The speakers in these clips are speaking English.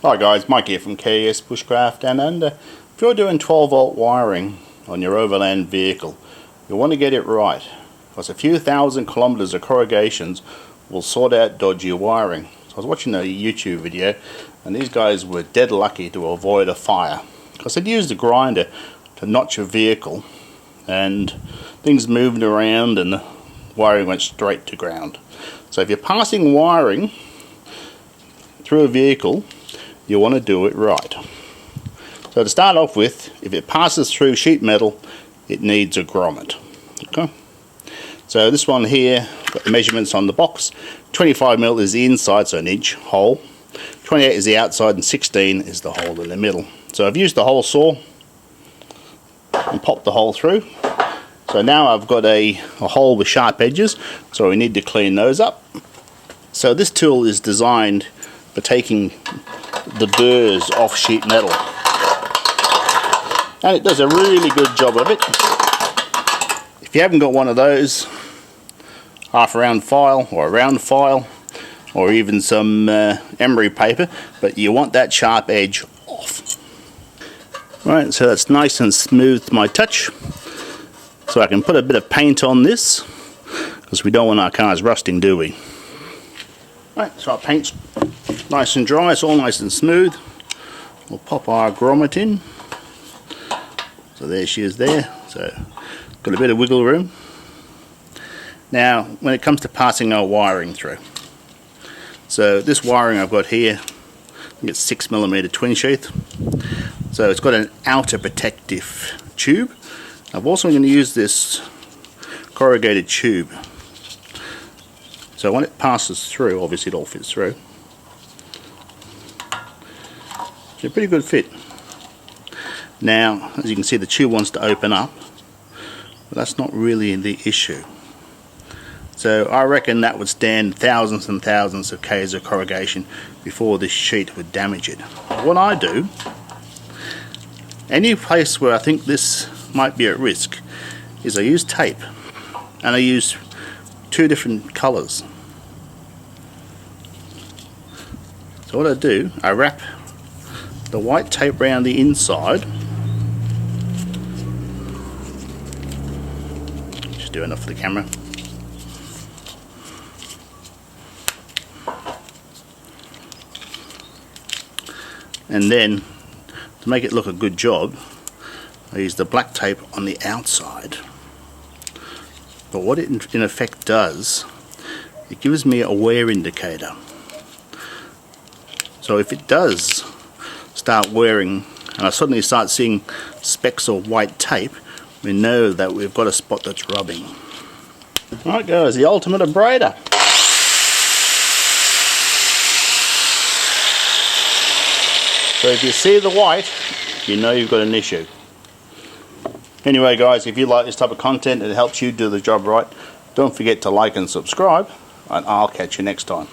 Hi guys, Mike here from KS Bushcraft, and if you're doing 12 volt wiring on your overland vehicle, you want to get it right, because a few thousand kilometers of corrugations will sort out dodgy wiring. So I was watching a YouTube video and these guys were dead lucky to avoid a fire, because they'd used a grinder to notch a vehicle and things moved around and the wiring went straight to ground. So if you're passing wiring through a vehicle, you want to do it right. So to start off with, if it passes through sheet metal, it needs a grommet. Okay. So this one here, got the measurements on the box. 25mm is the inside, so an inch hole. 28 is the outside, and 16 is the hole in the middle. So I've used the hole saw and popped the hole through. So now I've got a hole with sharp edges, so we need to clean those up. So this tool is designed for taking the burrs off sheet metal, and it does a really good job of it. If you haven't got one of those, half round file or a round file or even some emery paper, but you want that sharp edge off. Right, so that's nice and smooth to my touch, so I can put a bit of paint on this, because we don't want our cars rusting, do we? Right, so our paint's nice and dry, it's all nice and smooth. We'll pop our grommet in. So there she is there. So got a bit of wiggle room. Now when it comes to passing our wiring through, so this wiring I've got here, I think it's 6mm twin sheath. So it's got an outer protective tube. I'm also going to use this corrugated tube. So when it passes through, obviously it all fits through. It's a pretty good fit. Now, as you can see, the tube wants to open up, but that's not really the issue. So I reckon that would stand thousands and thousands of Ks of corrugation before this sheet would damage it. What I do, any place where I think this might be at risk, is I use tape, and I use two different colours. So what I do, I wrap the white tape around the inside. Just do enough for the camera. And then, to make it look a good job, I use the black tape on the outside. But what it in effect does, it gives me a wear indicator. So if it does start wearing and I suddenly start seeing specks of white tape, we know that we've got a spot that's rubbing. Alright guys, the ultimate abrader. So if you see the white, you know you've got an issue. Anyway guys, if you like this type of content and it helps you do the job right, don't forget to like and subscribe, and I'll catch you next time.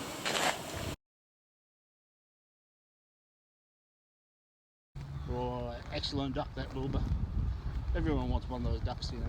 Oh, excellent duck, that Wilbur. Everyone wants one of those ducks, you know.